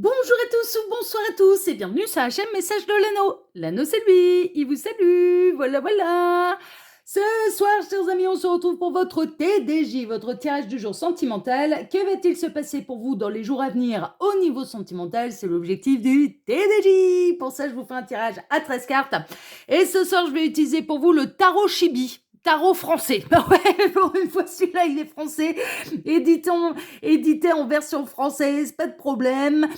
Bonjour à tous ou bonsoir à tous et bienvenue sur la chaîne Message de l'Anneau. L'Anneau c'est lui, il vous salue, voilà. Ce soir, chers amis, on se retrouve pour votre TDJ, votre tirage du jour sentimental. Que va-t-il se passer pour vous dans les jours à venir au niveau sentimental? C'est l'objectif du TDJ. Pour ça, je vous fais un tirage à 13 cartes. Et ce soir, je vais utiliser pour vous le tarot Chibi. Tarot français. Ouais, pour une fois, celui-là, il est français. Édité en version française, pas de problème.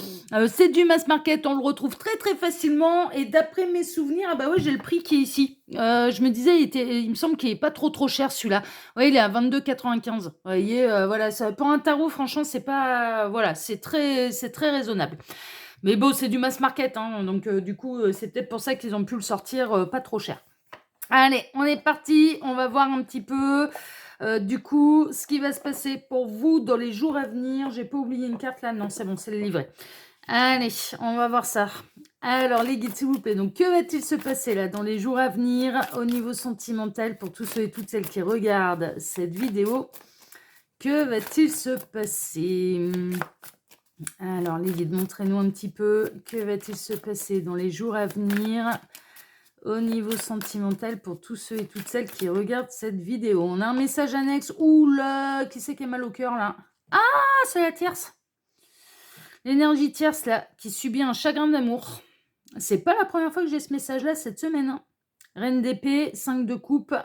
C'est du mass market, on le retrouve très très facilement. Et d'après mes souvenirs, ah bah ouais, j'ai le prix qui est ici. Je me disais, il me semble qu'il est pas trop cher celui-là. Ouais, il est à 22,95. Vous voyez, voilà, ça, pour un tarot, franchement, c'est pas, voilà, c'est très raisonnable. Mais bon, c'est du mass market, hein, donc du coup, c'est peut-être pour ça qu'ils ont pu le sortir pas trop cher. Allez, on est parti, on va voir un petit peu du coup ce qui va se passer pour vous dans les jours à venir. J'ai pas oublié une carte là, non c'est bon, c'est le livret. Allez, on va voir ça. Alors les guides s'il vous plaît, donc que va-t-il se passer là dans les jours à venir au niveau sentimental pour tous ceux et toutes celles qui regardent cette vidéo? Que va-t-il se passer? Alors les guides, montrez-nous un petit peu que va-t-il se passer dans les jours à venir au niveau sentimental pour tous ceux et toutes celles qui regardent cette vidéo. On a un message annexe. Oula, qui c'est qui a mal au cœur là? Ah, c'est la tierce. L'énergie tierce là, qui subit un chagrin d'amour. C'est pas la première fois que j'ai ce message là cette semaine. Hein. Reine d'épée, 5 de coupe.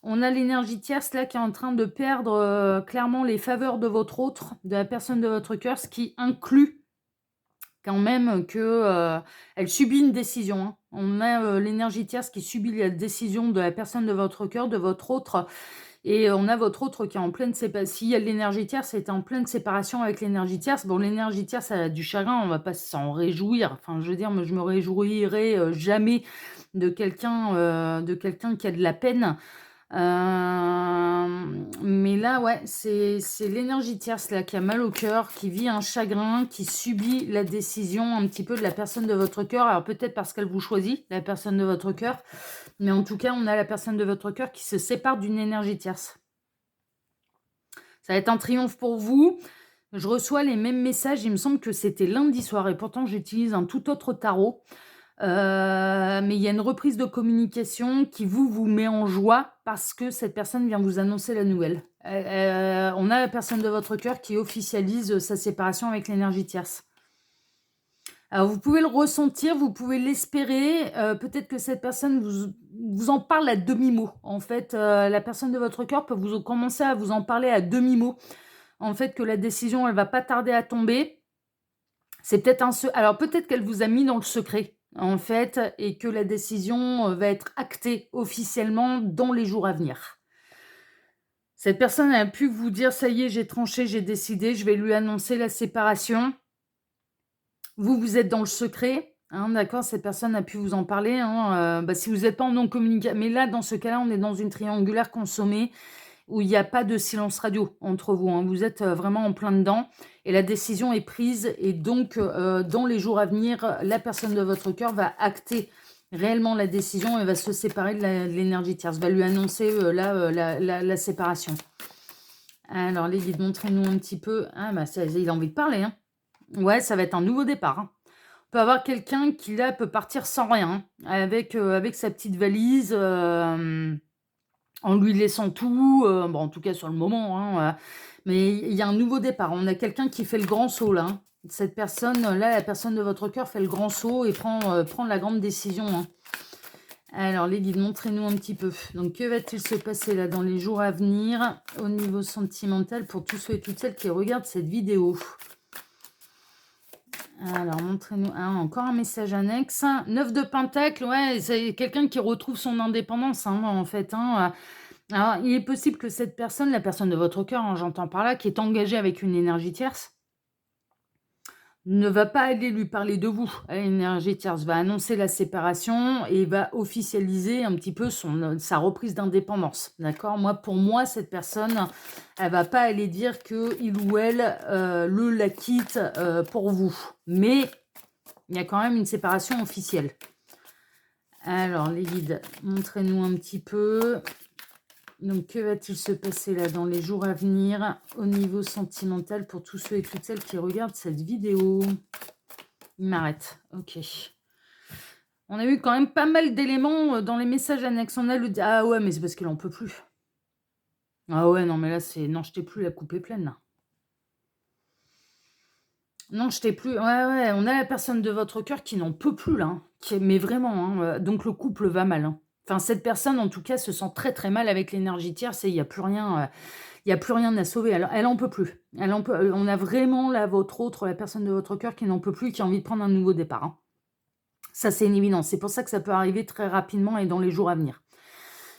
On a l'énergie tierce là qui est en train de perdre clairement les faveurs de votre autre, de la personne de votre cœur, ce qui inclut quand même que elle subit une décision. Hein. On a l'énergie tierce qui subit la décision de la personne de votre cœur, de votre autre, et on a votre autre qui est en pleine séparation. Si l'énergie tierce est en pleine séparation avec l'énergie tierce, bon, l'énergie tierce a du chagrin, on va pas s'en réjouir. Enfin, je veux dire, je me réjouirai jamais de quelqu'un qui a de la peine. Mais là, ouais, c'est l'énergie tierce là qui a mal au cœur, qui vit un chagrin, qui subit la décision un petit peu de la personne de votre cœur. Alors peut-être parce qu'elle vous choisit, la personne de votre cœur, mais en tout cas, on a la personne de votre cœur qui se sépare d'une énergie tierce. Ça va être un triomphe pour vous. Je reçois les mêmes messages, il me semble que c'était lundi soir, et pourtant j'utilise un tout autre tarot. Mais il y a une reprise de communication qui vous met en joie parce que cette personne vient vous annoncer la nouvelle. On a la personne de votre cœur qui officialise sa séparation avec l'énergie tierce. Alors vous pouvez le ressentir, vous pouvez l'espérer, peut-être que cette personne vous en parle à demi-mot. En fait, la personne de votre cœur peut vous commencer à vous en parler à demi-mot. En fait, que la décision, elle va pas tarder à tomber. C'est peut-être alors peut-être qu'elle vous a mis dans le secret, en fait, et que la décision va être actée officiellement dans les jours à venir. Cette personne a pu vous dire, ça y est, j'ai tranché, j'ai décidé, je vais lui annoncer la séparation. Vous êtes dans le secret, hein, d'accord, cette personne a pu vous en parler. Hein, si vous n'êtes pas en non-communication, mais là, dans ce cas-là, on est dans une triangulaire consommée où il n'y a pas de silence radio entre vous. Hein. Vous êtes vraiment en plein dedans et la décision est prise. Et donc, dans les jours à venir, la personne de votre cœur va acter réellement la décision et va se séparer de l'énergie tierce, va lui annoncer la séparation. Alors, les guides, montrez-nous un petit peu. Ah, bah, il a envie de parler. Hein. Ouais, ça va être un nouveau départ. Hein. On peut avoir quelqu'un qui, là, peut partir sans rien, hein, avec sa petite valise. En lui laissant tout, bon, en tout cas sur le moment, hein, mais il y a un nouveau départ. On a quelqu'un qui fait le grand saut là, hein. Cette personne, là, la personne de votre cœur fait le grand saut et prend la grande décision, hein. Alors les guides, montrez-nous un petit peu. Donc que va-t-il se passer là dans les jours à venir au niveau sentimental pour tous ceux et toutes celles qui regardent cette vidéo? Alors, montrez-nous encore un message annexe. 9 de Pentacle, ouais, c'est quelqu'un qui retrouve son indépendance, hein, en fait. Hein. Alors, il est possible que cette personne, la personne de votre cœur, hein, j'entends par là, qui est engagée avec une énergie tierce, ne va pas aller lui parler de vous. L'énergie tierce va annoncer la séparation et va officialiser un petit peu sa reprise d'indépendance. D'accord? Pour moi, cette personne, elle va pas aller dire que il ou elle la quitte pour vous. Mais il y a quand même une séparation officielle. Alors, les guides, montrez-nous un petit peu. Donc, que va-t-il se passer là dans les jours à venir au niveau sentimental pour tous ceux et toutes celles qui regardent cette vidéo? Il m'arrête. OK. On a eu quand même pas mal d'éléments, dans les messages annexes. On a le ah ouais, mais c'est parce qu'il en peut plus. Ah ouais, non, mais là, c'est non, je t'ai plus, la coupe est pleine, là. Non, je t'ai plus ouais, ouais, on a la personne de votre cœur qui n'en peut plus, là, hein, mais vraiment, hein, donc le couple va mal, hein. Enfin, cette personne, en tout cas, se sent très, très mal avec l'énergie tierce et il y a plus rien à sauver. Elle en peut plus. Elle en peut on a vraiment, là, votre autre, la personne de votre cœur qui n'en peut plus, qui a envie de prendre un nouveau départ, hein. Ça, c'est une évidence. C'est pour ça que ça peut arriver très rapidement et dans les jours à venir.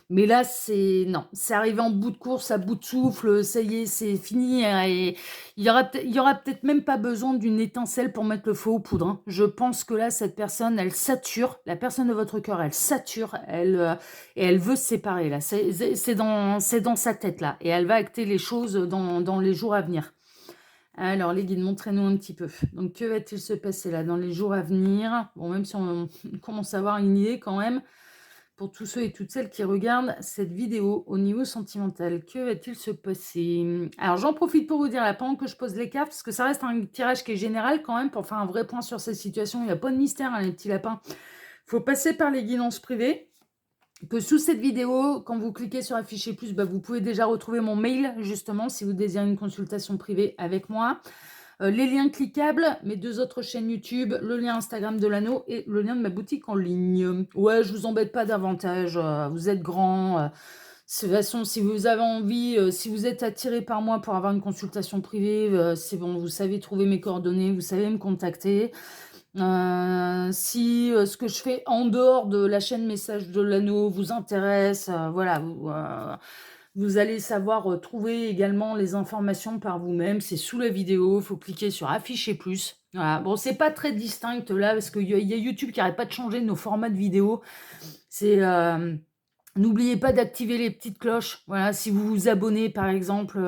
Mais là, c'est non, c'est arrivé en bout de course, à bout de souffle, ça y est, c'est fini, et il y aura peut-être même pas besoin d'une étincelle pour mettre le feu aux poudres, hein. Je pense que là, cette personne, elle sature, la personne de votre cœur, elle sature, et elle veut se séparer là. C'est dans sa tête là, et elle va acter les choses dans les jours à venir. Alors les guides, montrez-nous un petit peu. Donc que va-t-il se passer là dans les jours à venir? Bon, même si on commence à avoir une idée quand même. Pour tous ceux et toutes celles qui regardent cette vidéo au niveau sentimental, que va-t-il se passer? Alors j'en profite pour vous dire là, pendant que je pose les cartes, parce que ça reste un tirage qui est général quand même, pour faire un vrai point sur cette situation. Il n'y a pas de mystère, hein, les petits lapins. Il faut passer par les guidances privées. Que sous cette vidéo, quand vous cliquez sur afficher plus, bah, vous pouvez déjà retrouver mon mail, justement, si vous désirez une consultation privée avec moi. Les liens cliquables, mes 2 autres chaînes YouTube, le lien Instagram de l'anneau et le lien de ma boutique en ligne. Ouais, je vous embête pas davantage, vous êtes grands, de toute façon, si vous avez envie, si vous êtes attiré par moi pour avoir une consultation privée, c'est bon, vous savez trouver mes coordonnées, vous savez me contacter. Si, ce que je fais en dehors de la chaîne Message de l'anneau vous intéresse, voilà, vous allez savoir, trouver également les informations par vous-même. C'est sous la vidéo, il faut cliquer sur afficher plus. Voilà. Bon, c'est pas très distinct là, parce qu'il y a YouTube qui arrête pas de changer nos formats de vidéos. C'est, n'oubliez pas d'activer les petites cloches. Voilà, si vous vous abonnez par exemple,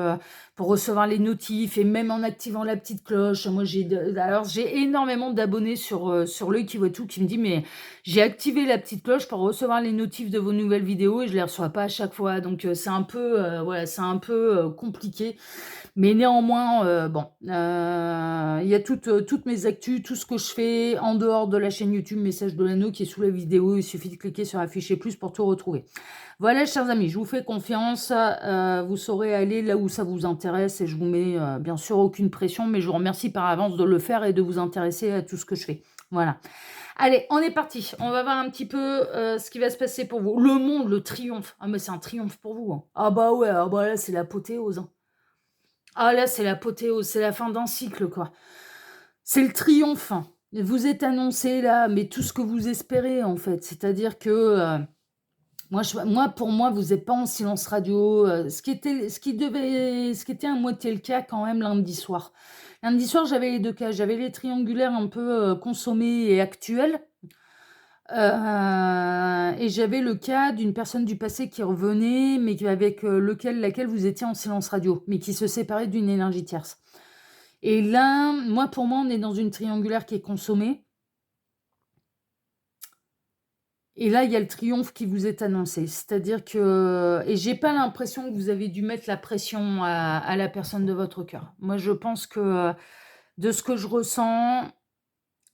pour recevoir les notifs, et même en activant la petite cloche. Moi j'ai énormément d'abonnés sur L'Œil qui voit tout qui me dit: «Mais j'ai activé la petite cloche pour recevoir les notifs de vos nouvelles vidéos et je les reçois pas à chaque fois». Donc c'est un peu, voilà, c'est un peu, compliqué. Mais néanmoins, bon, il y a toutes mes actus, tout ce que je fais en dehors de la chaîne YouTube Message de l'Anneau qui est sous la vidéo. Il suffit de cliquer sur afficher plus pour tout retrouver. Voilà, chers amis, je vous fais confiance, vous saurez aller là où ça vous intéresse, et je vous mets, bien sûr aucune pression, mais je vous remercie par avance de le faire et de vous intéresser à tout ce que je fais. Voilà. Allez, on est parti. On va voir un petit peu, ce qui va se passer pour vous. Le monde, le triomphe. Ah mais c'est un triomphe pour vous, hein. Ah bah ouais, ah bah là, c'est l'apothéose, hein. Ah là, c'est l'apothéose, c'est la fin d'un cycle, quoi. C'est le triomphe. Vous êtes annoncé là, mais tout ce que vous espérez, en fait. C'est-à-dire que, pour moi, vous êtes pas en silence radio, ce qui était à moitié le cas quand même lundi soir. Lundi soir, j'avais les 2 cas. J'avais les triangulaires un peu, consommés et actuels, et j'avais le cas d'une personne du passé qui revenait, mais avec, laquelle vous étiez en silence radio, mais qui se séparait d'une énergie tierce. Et là, pour moi, on est dans une triangulaire qui est consommée. Et là, il y a le triomphe qui vous est annoncé. C'est-à-dire que et j'ai pas l'impression que vous avez dû mettre la pression à la personne de votre cœur. Moi, je pense que, de ce que je ressens,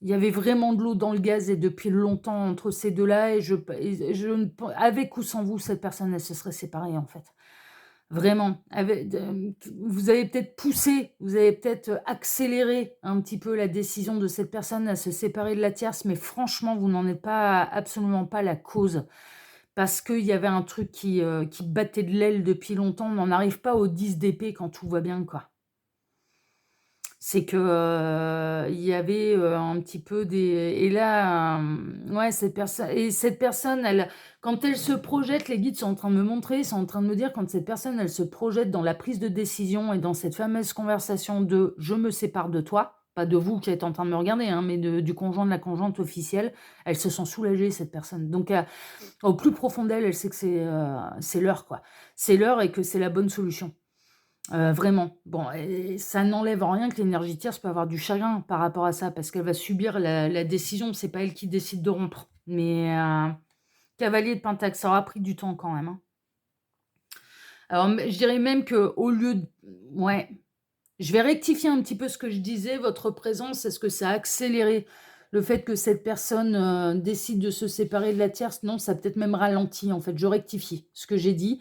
il y avait vraiment de l'eau dans le gaz, et depuis longtemps entre ces 2 là, et je ne pen avec ou sans vous, cette personne, elle se serait séparée, en fait. Vraiment, vous avez peut-être poussé, vous avez peut-être, accéléré un petit peu la décision de cette personne à se séparer de la tierce, mais franchement, vous n'en êtes pas absolument pas la cause. Parce qu'il y avait un truc qui battait de l'aile depuis longtemps. On n'en arrive pas aux 10 d'épée quand tout va bien, quoi. C'est que, il y avait, un petit peu des et là, ouais, cette personne, elle quand elle se projette, les guides sont en train de me montrer, ils sont en train de me dire, quand cette personne, elle se projette dans la prise de décision et dans cette fameuse conversation de: «Je me sépare de toi», pas de vous qui êtes en train de me regarder, hein, mais du conjoint, de la conjointe officielle, elle se sent soulagée, cette personne. Donc, au plus profond d'elle, elle sait que c'est l'heure, quoi. C'est l'heure et que c'est la bonne solution. Vraiment. Bon, et ça n'enlève en rien que l'énergie tierce peut avoir du chagrin par rapport à ça, parce qu'elle va subir la décision. C'est pas elle qui décide de rompre. Mais, cavalier de pentacle, ça aura pris du temps quand même, hein. Alors, je dirais même que au lieu d ouais. Je vais rectifier un petit peu ce que je disais. Votre présence, est-ce que ça a accéléré le fait que cette personne, décide de se séparer de la tierce? Non, ça a peut-être même ralenti, en fait. Je rectifie ce que j'ai dit,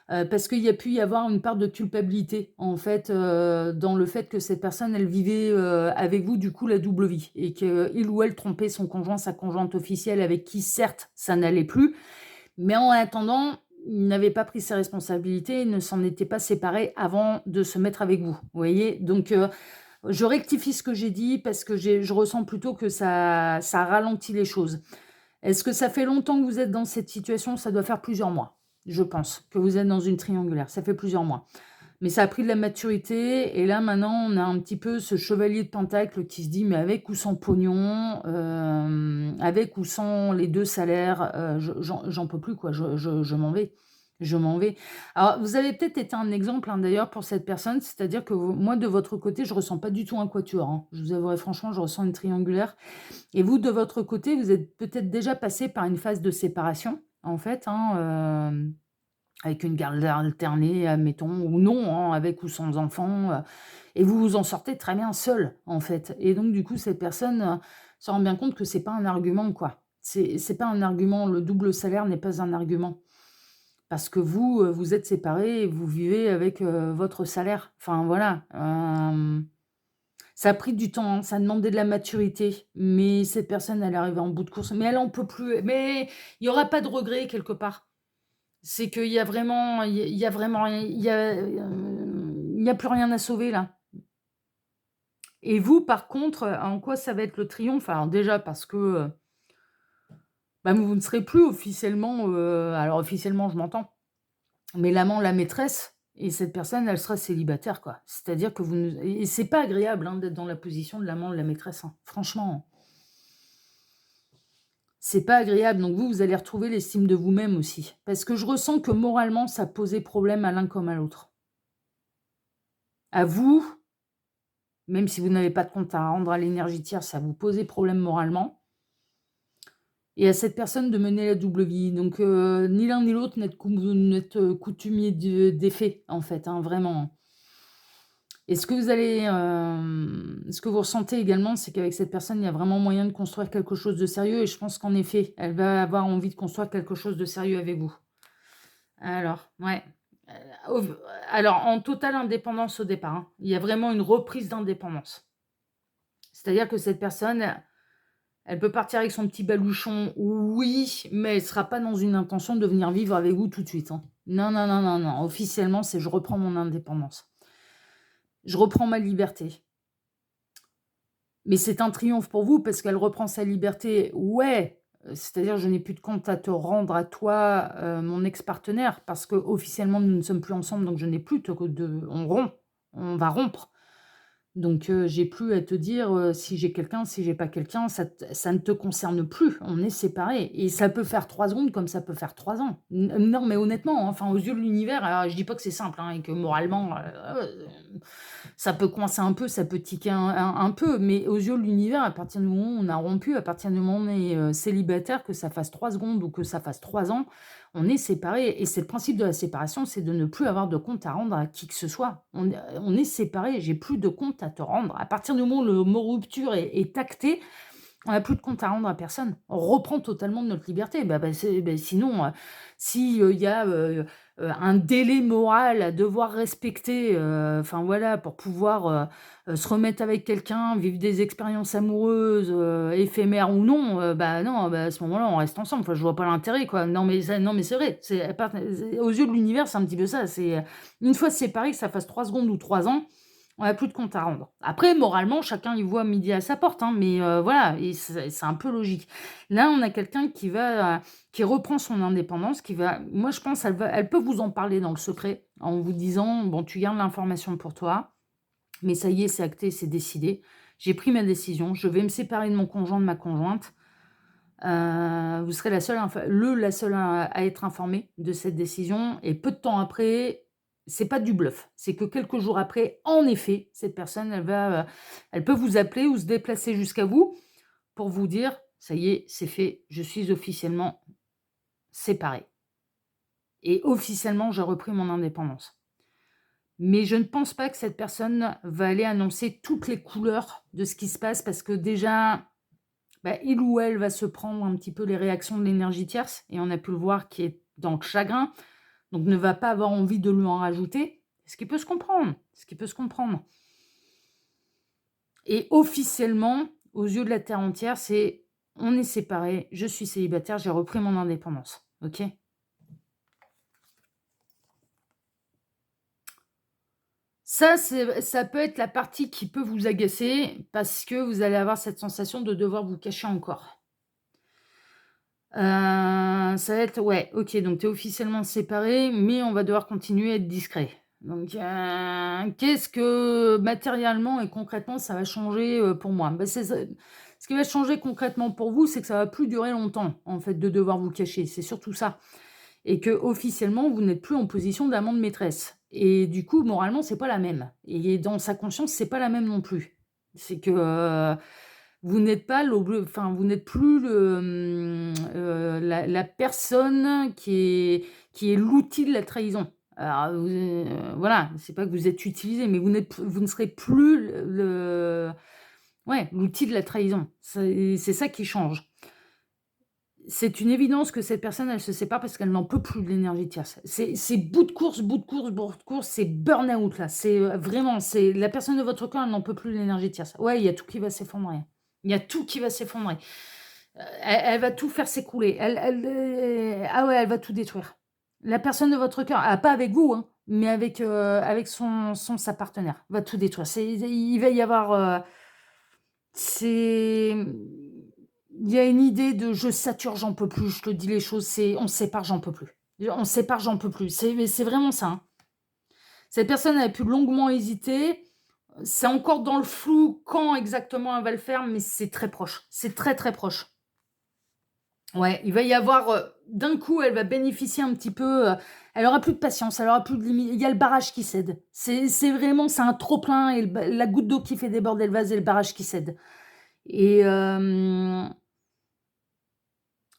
parce qu'il y a pu y avoir une part de culpabilité, en fait, dans le fait que cette personne, elle vivait, avec vous, du coup, la double vie et qu'il ou elle trompait son conjoint, sa conjointe officielle avec qui, certes, ça n'allait plus, mais en attendant, il n'avait pas pris ses responsabilités, il ne s'en était pas séparé avant de se mettre avec vous. Vous voyez? Donc, je rectifie ce que j'ai dit parce que je ressens plutôt que ça ralentit les choses. Est-ce que ça fait longtemps que vous êtes dans cette situation? Ça doit faire plusieurs mois, je pense, que vous êtes dans une triangulaire. Ça fait plusieurs mois. Mais ça a pris de la maturité et là, maintenant, on a un petit peu ce chevalier de pentacle qui se dit: «Mais avec ou sans pognon, avec ou sans les 2 salaires, j'en peux plus quoi, je m'en vais, je m'en vais». Alors vous avez peut-être été un exemple, hein, d'ailleurs pour cette personne, c'est-à-dire que moi de votre côté, je ressens pas du tout un quatuor, hein. Je vous avouerai franchement, je ressens une triangulaire et vous de votre côté, vous êtes peut-être déjà passé par une phase de séparation, en fait, hein, avec une garde alternée, admettons, ou non, hein, avec ou sans enfant, et vous vous en sortez très bien seul, en fait. Et donc du coup, cette personne, se rend bien compte que c'est pas un argument, quoi. C'est pas un argument, le double salaire n'est pas un argument. Parce que vous, vous êtes séparés et vous vivez avec, votre salaire. Enfin voilà, ça a pris du temps, hein, ça a demandé de la maturité, mais cette personne, elle est arrivée en bout de course, mais elle en peut plus, mais il y aura pas de regret quelque part. C'est qu'il y a vraiment il y a vraiment il y a plus rien à sauver là. Et vous par contre, en quoi ça va être le triomphe? Alors déjà parce que, bah, vous ne serez plus officiellement, alors officiellement je m'entends, mais l'amant, la maîtresse et cette personne, elle sera célibataire quoi. C'est-à-dire que vous ne et c'est pas agréable, hein, d'être dans la position de l'amant, de la maîtresse, hein. Franchement, c'est pas agréable donc vous allez retrouver l'estime de vous-même aussi. Parce que je ressens que moralement ça posait problème à l'un comme à l'autre. À vous. Même si vous n'avez pas de compte à rendre à l'énergie tierce, ça vous posait problème moralement et à cette personne de mener la double vie. Donc, ni l'un ni l'autre n'êtes, coutumier des faits, en fait, hein, vraiment. Et ce que vous ressentez également, c'est qu'avec cette personne, il y a vraiment moyen de construire quelque chose de sérieux et je pense qu'en effet, elle va avoir envie de construire quelque chose de sérieux avec vous. Alors, ouais, au alors en totale indépendance au départ, hein. Il y a vraiment une reprise d'indépendance. C'est-à-dire que cette personne, elle peut partir avec son petit baluchon, oui, mais elle sera pas dans une intention de venir vivre avec vous tout de suite, hein. Non, non, non, non, non. Officiellement, c'est je reprends mon indépendance. Je reprends ma liberté. Mais c'est un triomphe pour vous parce qu'elle reprend sa liberté, ouais, c'est-à-dire je n'ai plus de compte à te rendre à toi, mon ex-partenaire, parce qu'officiellement nous ne sommes plus ensemble, donc je n'ai plus de on rompt, on va rompre. Donc, j'ai plus à te dire, si j'ai quelqu'un, si j'ai pas quelqu'un, ça ne te concerne plus. On est séparés et ça peut faire 3 secondes comme ça peut faire 3 ans. Non, mais honnêtement, hein, enfin, aux yeux de l'univers, alors je dis pas que c'est simple, hein, et que moralement, ça peut coincer un peu, ça peut tiquer un peu, mais aux yeux de l'univers, à partir du moment où on a rompu, à partir du moment où on est, célibataire, que ça fasse 3 secondes ou que ça fasse 3 ans, on est séparés et c'est le principe de la séparation, c'est de ne plus avoir de compte à rendre à qui que ce soit. On est séparés, j'ai plus de compte à te rendre. À partir du moment où le mot rupture est acté, on n'a plus de compte à rendre à personne. On reprend totalement notre liberté. Sinon, s'il y a, un délai moral à devoir respecter, enfin voilà, pour pouvoir, se remettre avec quelqu'un, vivre des expériences amoureuses, éphémères ou non, non, à ce moment-là, on reste ensemble. Enfin, je vois pas l'intérêt, quoi. Non, mais c'est vrai, aux yeux de l'univers, c'est un petit peu ça. Une fois séparés, que ça fasse 3 secondes ou 3 ans, on a plus de compte à rendre. Après, moralement, chacun y voit midi à sa porte, hein, mais voilà, et c'est un peu logique. Là, on a quelqu'un qui reprend son indépendance, moi, je pense, elle peut vous en parler dans le secret, en vous disant: «Bon, tu gardes l'information pour toi, mais ça y est, c'est acté, c'est décidé. J'ai pris ma décision, je vais me séparer de mon conjoint, de ma conjointe. Vous serez la seule à être informée de cette décision et peu de temps après, c'est pas du bluff, c'est que quelques jours après, en effet, cette personne, elle peut vous appeler ou se déplacer jusqu'à vous pour vous dire: «Ça y est, c'est fait, je suis officiellement séparée et officiellement, j'ai repris mon indépendance». Mais je ne pense pas que cette personne va aller annoncer toutes les couleurs de ce qui se passe parce que déjà, bah, il ou elle va se prendre un petit peu les réactions de l'énergie tierce et on a pu le voir qui est dans le chagrin, donc ne va pas avoir envie de lui en rajouter, ce qui peut se comprendre, ce qui peut se comprendre. Et officiellement, aux yeux de la terre entière, c'est: «On est séparés, je suis célibataire, j'ai repris mon indépendance». OK? Ça peut être la partie qui peut vous agacer parce que vous allez avoir cette sensation de devoir vous cacher encore. Ça va être ouais, OK, donc tu es officiellement séparés, mais on va devoir continuer à être discret. Donc, qu'est-ce que matériellement et concrètement ça va changer, pour moi? Bah, c'est ça ce qui va changer concrètement pour vous, c'est que ça va plus durer longtemps, en fait, de devoir vous cacher. C'est surtout ça et que officiellement vous n'êtes plus en position d'amant de maîtresse et du coup, moralement, c'est pas la même et dans sa conscience, c'est pas la même non plus. C'est que, vous n'êtes pas vous n'êtes plus la personne qui est l'outil de la trahison. Alors voilà, c'est pas que vous êtes utilisé, mais vous ne serez plus ouais, l'outil de la trahison. C'est ça qui change. C'est une évidence que cette personne, elle se sépare parce qu'elle n'en peut plus de l'énergie tierce. C'est bout de course, bout de course, bout de course, c'est burn-out là. C'est, vraiment, c'est la personne de votre cœur, elle n'en peut plus de l'énergie tierce. Ouais, il y a tout qui va s'effondrer. Il y a tout qui va s'effondrer. Elle va tout faire s'écrouler. Ah ouais, elle va tout détruire. La personne de votre cœur, pas avec vous, hein, mais avec sa partenaire, va tout détruire. Il va y avoir, c'est il y a une idée de: «Je sature, j'en peux plus», je te dis les choses, c'est: «On se sépare, j'en peux plus». On se sépare, j'en peux plus. C'est vraiment ça, hein. Cette personne a pu longuement hésiter. C'est encore dans le flou quand exactement elle va le faire, mais c'est très proche. C'est très, très proche. Ouais, il va y avoir, d'un coup, elle va bénéficier un petit peu, elle aura plus de patience, elle aura plus de limite. Il y a le barrage qui cède. C'est vraiment c'est un trop plein et la goutte d'eau qui fait déborder le vase et le barrage qui cède et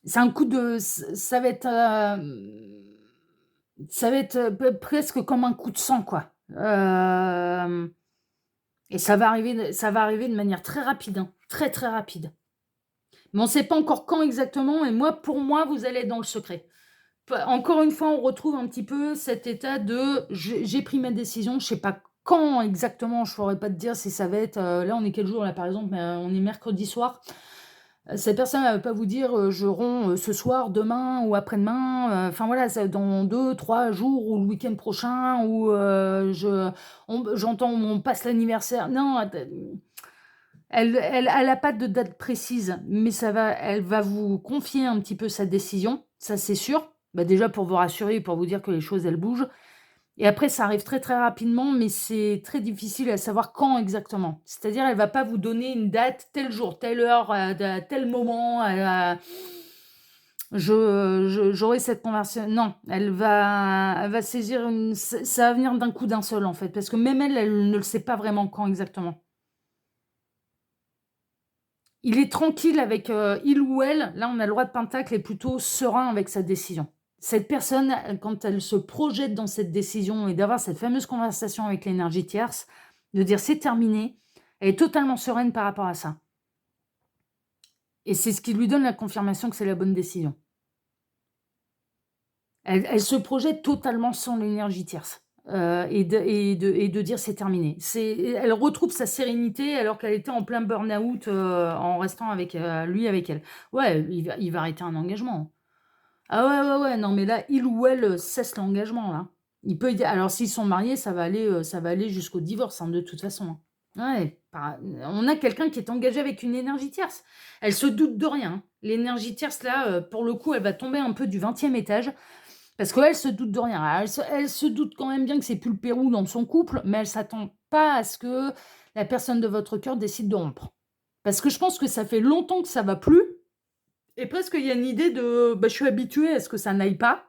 c'est un coup de ça va être, presque comme un coup de sang, quoi. Et ça va arriver de manière très rapide, hein, très, très rapide. Mais on ne sait pas encore quand exactement et pour moi, vous allez être dans le secret. Encore une fois, on retrouve un petit peu cet état de: «J'ai pris ma décision, je sais pas quand exactement, je saurais pas te dire si ça va être, là, on est quel jour là, par exemple? On est mercredi soir. Cette personne, elle va pas vous dire, «Je romps, ce soir, demain ou après-demain», enfin voilà, c'est dans 2, 3 jours ou le week-end prochain ou j'entends on passe l'anniversaire. Non, elle a pas de date précise, mais elle va vous confier un petit peu sa décision, ça c'est sûr. Bah, déjà pour vous rassurer et pour vous dire que les choses, elles bougent et après ça arrive très, très rapidement, mais c'est très difficile à savoir quand exactement. C'est-à-dire elle va pas vous donner une date, tel jour, telle heure, à tel moment, j'aurai cette conversation. Non, elle va saisir ça va venir d'un coup d'un seul en fait, parce que même elle, elle ne le sait pas vraiment quand exactement. Il est tranquille avec, il ou elle, là on a le roi de pentacle, est plutôt serein avec sa décision. Cette personne, quand elle se projette dans cette décision et d'avoir cette fameuse conversation avec l'énergie tierce, de dire: «C'est terminé», elle est totalement sereine par rapport à ça et c'est ce qui lui donne la confirmation que c'est la bonne décision. Elle se projette totalement sans l'énergie tierce, et de dire: «C'est terminé». Elle retrouve sa sérénité alors qu'elle était en plein burn-out, en restant avec, lui avec elle. Ouais, il va arrêter un engagement, hein. Ah ouais, ouais, ouais, non mais là, il ou elle, cesse l'engagement là. Il peut y alors s'ils sont mariés, ça va aller jusqu'au divorce, hein, de toute façon, hein. Ouais, on a quelqu'un qui est engagé avec une énergie tierce. Elle se doute de rien, hein. L'énergie tierce là, pour le coup, elle va tomber un peu du 20e étage parce qu'elle se doute de rien. Alors elle se doute quand même bien que c'est plus le Pérou dans son couple, mais elle s'attend pas à ce que la personne de votre cœur décide de rompre. Parce que je pense que ça fait longtemps que ça va plus et presque il y a une idée de: «Bah, je suis habituée à ce que ça n'aille pas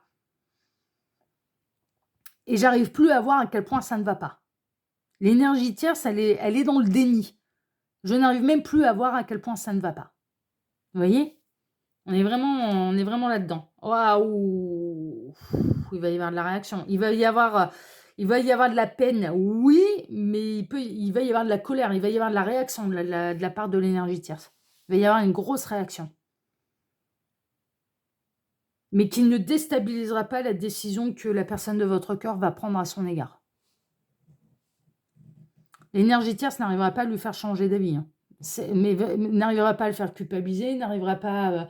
et j'arrive plus à voir à quel point ça ne va pas». L'énergie tierce, elle est dans le déni. Je n'arrive même plus à voir à quel point ça ne va pas. Vous voyez? On est vraiment là-dedans. Waouh! Il va y avoir de la réaction. Il va y avoir de la peine, oui, mais il va y avoir de la colère, il va y avoir de la réaction de la part de l'énergie tierce. Il va y avoir une grosse réaction. Mais qui ne déstabilisera pas la décision que la personne de votre cœur va prendre à son égard. L'énergie tierce n'arrivera pas à lui faire changer d'avis, hein. Mais n'arrivera pas à le faire culpabiliser, n'arrivera pas,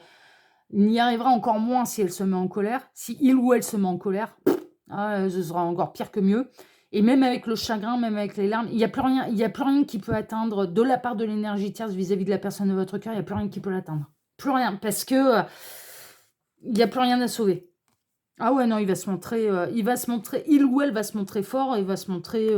il n'y arrivera encore moins si elle se met en colère. Si il ou elle se met en colère, ce sera encore pire que mieux. Et même avec le chagrin, même avec les larmes, il y a plus rien qui peut atteindre de la part de l'énergie tierce vis-à-vis de la personne de votre cœur, il y a plus rien qui peut l'atteindre. Plus rien, parce que, il y a plus rien à sauver. Ah ouais, non, il va se montrer, il ou elle va se montrer fort, il va se montrer,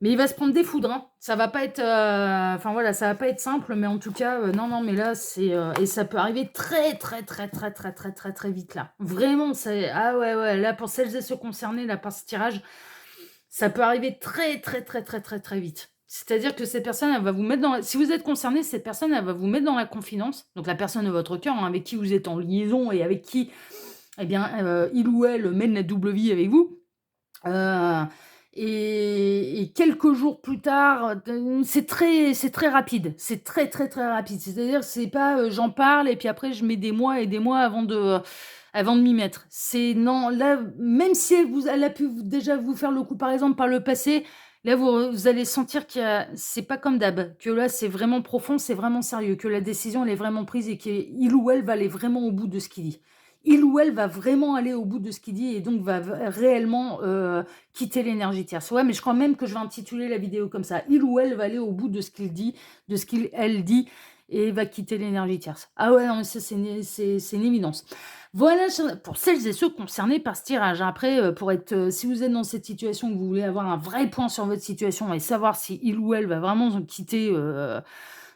mais il va se prendre des foudres, hein. Ça va pas être, enfin voilà, ça va pas être simple, mais en tout cas, non, non, mais là, c'est, et ça peut arriver très, très, très, très, très, très, très, très vite là. Vraiment, c'est ah ouais, ouais, là, pour celles et ceux concernés, là, par ce tirage, ça peut arriver très, très, très, très, très, très vite. C'est-à-dire que cette personne, elle va vous mettre dans la si vous êtes concerné, cette personne, elle va vous mettre dans la confidence, donc la personne de votre cœur, hein, avec qui vous êtes en liaison et avec qui, eh bien, il ou elle mène la double vie avec vous. Et quelques jours plus tard, c'est très rapide. C'est très, très, très rapide. C'est-à-dire que c'est pas, j'en parle et puis après je mets des mois et des mois avant de m'y mettre. C'est non, là, même si elle a pu déjà vous faire le coup, par exemple, par le passé, là, vous allez sentir c'est pas comme d'hab, que là, c'est vraiment profond, c'est vraiment sérieux, que la décision, elle est vraiment prise et qu'il ou elle va aller vraiment au bout de ce qu'il dit. Il ou elle va vraiment aller au bout de ce qu'il dit et donc va réellement quitter l'énergie tierce. Ouais, mais je crois même que je vais intituler la vidéo comme ça. Il ou elle va aller au bout de ce qu'il dit, de ce qu'elle dit et va quitter l'énergie tierce. Ah ouais, non, mais ça, c'est une évidence. Voilà, pour celles et ceux concernés par ce tirage. Après, si vous êtes dans cette situation, que vous voulez avoir un vrai point sur votre situation et savoir si il ou elle va vraiment quitter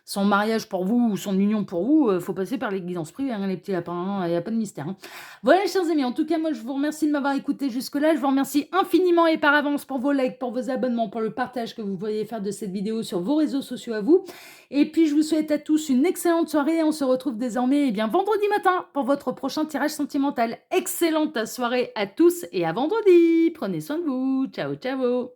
son mariage pour vous ou son union pour vous, faut passer par les guidances privées, hein, les petits lapins, hein, il y a pas de mystère, hein. Voilà, chers amis, en tout cas, moi, je vous remercie de m'avoir écouté jusque-là. Je vous remercie infiniment et par avance pour vos likes, pour vos abonnements, pour le partage que vous pourriez faire de cette vidéo sur vos réseaux sociaux à vous. Et puis, je vous souhaite à tous une excellente soirée. On se retrouve désormais, vendredi matin pour votre prochain tirage sentimental. Excellente soirée à tous et à vendredi. Prenez soin de vous. Ciao, ciao.